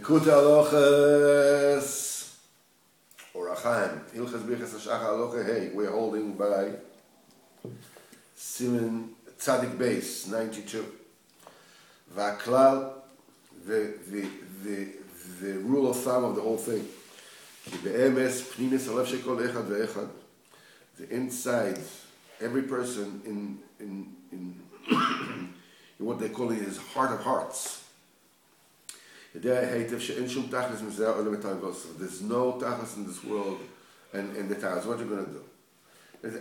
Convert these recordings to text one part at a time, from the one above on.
Likutei Halachot or Achaim. Hashachar Halacha Hey. We're holding by Siman Tzadik Beis 92. V'aklal, the rule of thumb of the whole thing. The inside, every person in what they call his heart of hearts. There's no tachlis in this world and the tachlis. What you're going to do?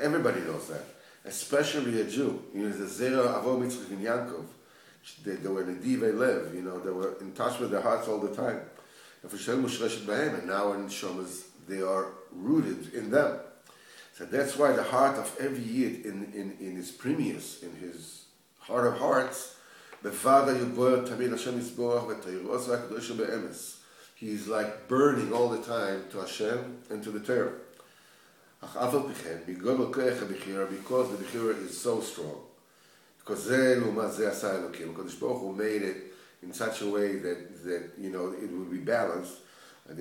Everybody knows that, especially a Jew. The Zera Avo Mitzvah and Yaakov. They were Nedivei Lev. They were in touch with their hearts all the time. And now in Shomas, they are rooted in them. So that's why the heart of every Yid in his premius, in his heart of hearts, he's like burning all the time to Hashem and to the Torah. Because the Bechira is so strong. Because Kadosh Baruch Hu made it in such a way that it would be balanced. The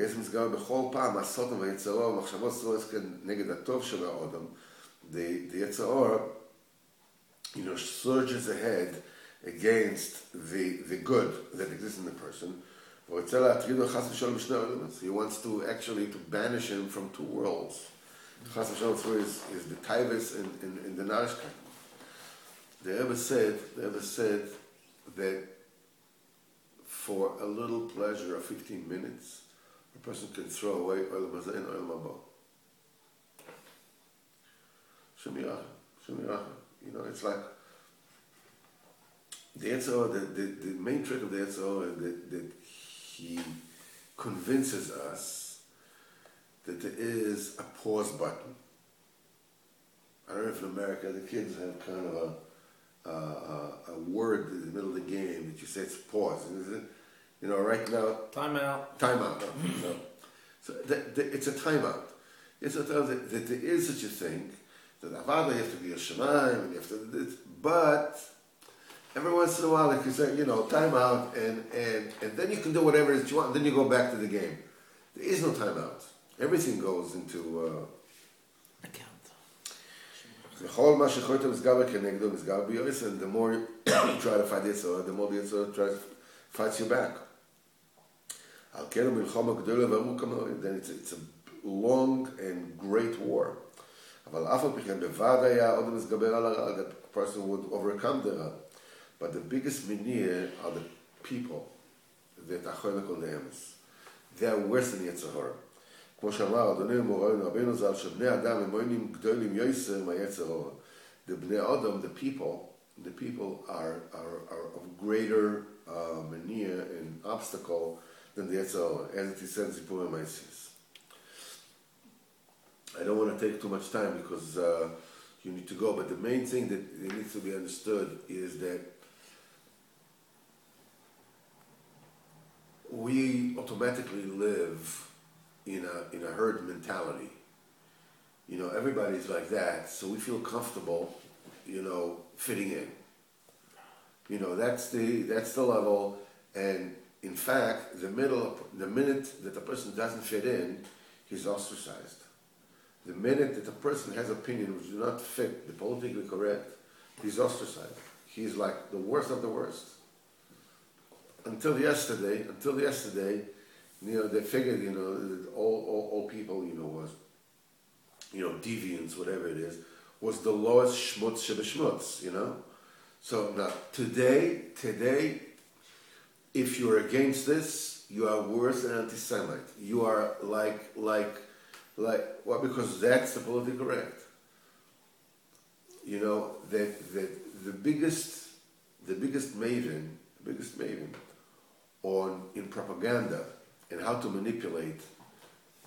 Yetzer Hara, surges ahead against the good that exists in the person. He wants to actually banish him from two worlds. Chas v'shalom is the taivas and the narishkeit. They ever said that for a little pleasure of 15 minutes, a person can throw away oil mazayin and oil mabo. Shemiracha. It's like the Yetzer Hara, the main trick of the Yetzer Hara is that he convinces us that there is a pause button. I don't know if in America the kids have kind of a word in the middle of the game that you say it's pause. Right now... Timeout. So it's a timeout. It's a time that there is such a thing, that Avada, you have to be a Shemaim, and you have to do this, but every once in a while, like you say, timeout, and then you can do whatever it is you want, and then you go back to the game. There is no timeout. Everything goes into... account. And the more you try to fight Yetzer, the more the Yetzer fights you back. Then it's a long and great war. The person would overcome the Ra. But the biggest minir are the people that are choylek on the emes. They are worse than Yetzer Hara. כמו שאמר אדוני מורנו רבינו ז"ל שבני אדם הם מוינים גדולים יויסר מהיצר הרע. The bnei Adam, the people are of greater mania and obstacle than the Yetzer Hara, as it is said in Zipurim Ma'asis. I don't want to take too much time because you need to go, but the main thing that needs to be understood is that we automatically live in a herd mentality. Everybody's like that, so we feel comfortable, fitting in. That's the level, and in fact, the minute that a person doesn't fit in, he's ostracized. The minute that a person has opinion which do not fit the politically correct, he's ostracized. He's like the worst of the worst. Until yesterday, they figured, that all people, was, deviance, whatever it is, was the lowest shmutz shebeshmutz, So now, today, if you're against this, you are worse than an anti-Semite. You are like, because that's the politically correct. That the biggest maven in propaganda and how to manipulate,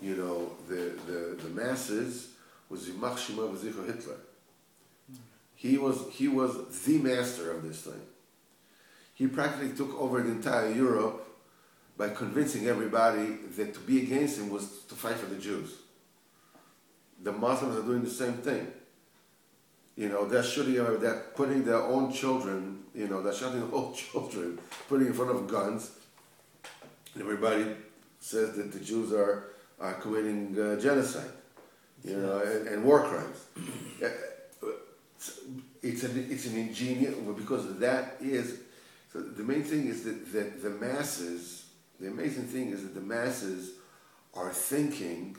the masses was Yimach Shemo V'Zichro Hitler. He was the master of this thing. He practically took over the entire Europe by convincing everybody that to be against him was to fight for the Jews. The Muslims are doing the same thing. They're shooting, they're putting their own children, they're shooting their own children, putting in front of guns, Everybody says that the Jews are committing genocide, and war crimes. It's an ingenious, because that is, so the main thing is that the masses, the amazing thing is that the masses are thinking,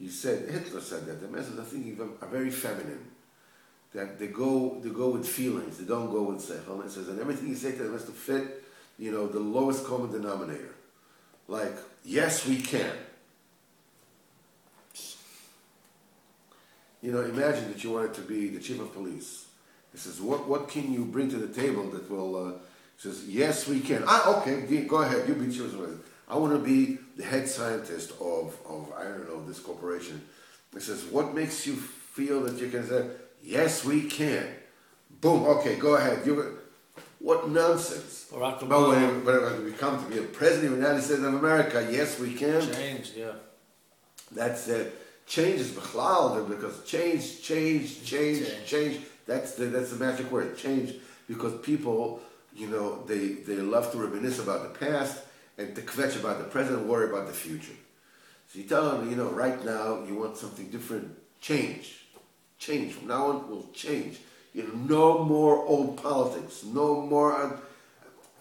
Hitler said that, the masses are thinking, are very feminine. That they go with feelings, they don't go with seichel. And it says, and everything you say to them has to fit, the lowest common denominator. Like, yes, we can. Imagine that you wanted to be the chief of police. He says, what can you bring to the table that will, says, yes, we can. Okay, go ahead, you be chief of police. I want to be the head scientist of I don't know, this corporation. He says, what makes you feel that you can say, yes, we can? Boom, okay, go ahead. What nonsense. Barack But Obama. when we come to be a president of the United States of America, yes, we can. Change, yeah. That's it. Change is b'chlal, because change. That's the magic word, change. Because people, they love to reminisce about the past and to kvetch about the present, worry about the future. So you tell them, right now you want something different. Change. From now on, we'll change. No more old politics. No more.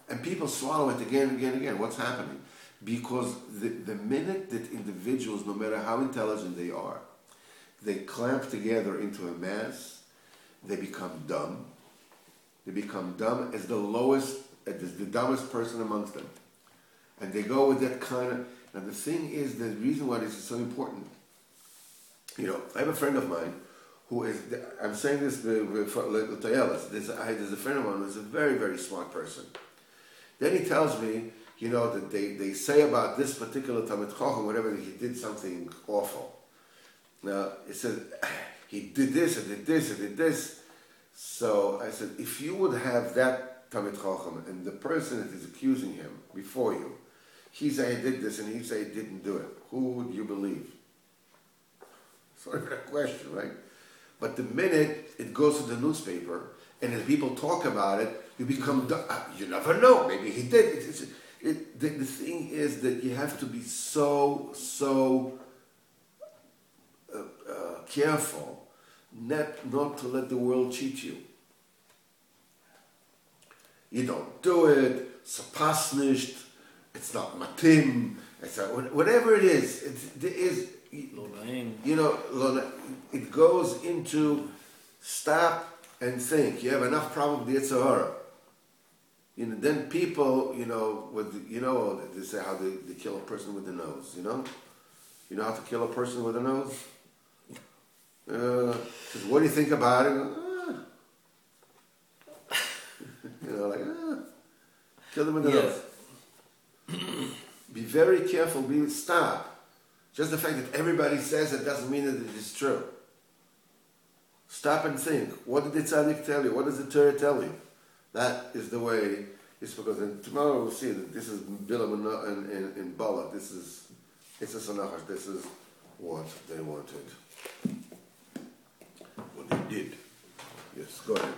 And people swallow it again and again and again. What's happening? Because the minute that individuals, no matter how intelligent they are, they clamp together into a mass, they become dumb. They become dumb as the dumbest person amongst them. And they go with that kind of... Now the thing is, the reason why this is so important, I have a friend of mine who is... I'm saying this for Likutei. There's a friend of mine who's a very, very smart person. Then he tells me, that they say about this particular Talmid Chacham, whatever, he did something awful. Now, it says, he did this, and did this, and did this. So I said, if you would have that Talmid Chacham, and the person that is accusing him before you, he say he did this, and he say he didn't do it, who would you believe? Sort of a question, right? But the minute it goes to the newspaper, and as people talk about it, you become, you never know, maybe he did. The thing is that you have to be so careful not to let the world cheat you. You don't do it, it's nicht, it's not matim, whatever it is, it goes into stop and think. You have enough problem with the Yetzer Hara. Then people, they say how they kill a person with the nose, You know how to kill a person with a nose? Says, what do you think about it? Kill them with the nose. Be very careful, stop. Just the fact that everybody says it doesn't mean that it is true. Stop and think. What did the tzaddik tell you? What does the Torah tell you? That is the way. It's because tomorrow we'll see that this is Bilam and Bala. This is Hashachar. This is what they wanted. What they did. Yes, go ahead.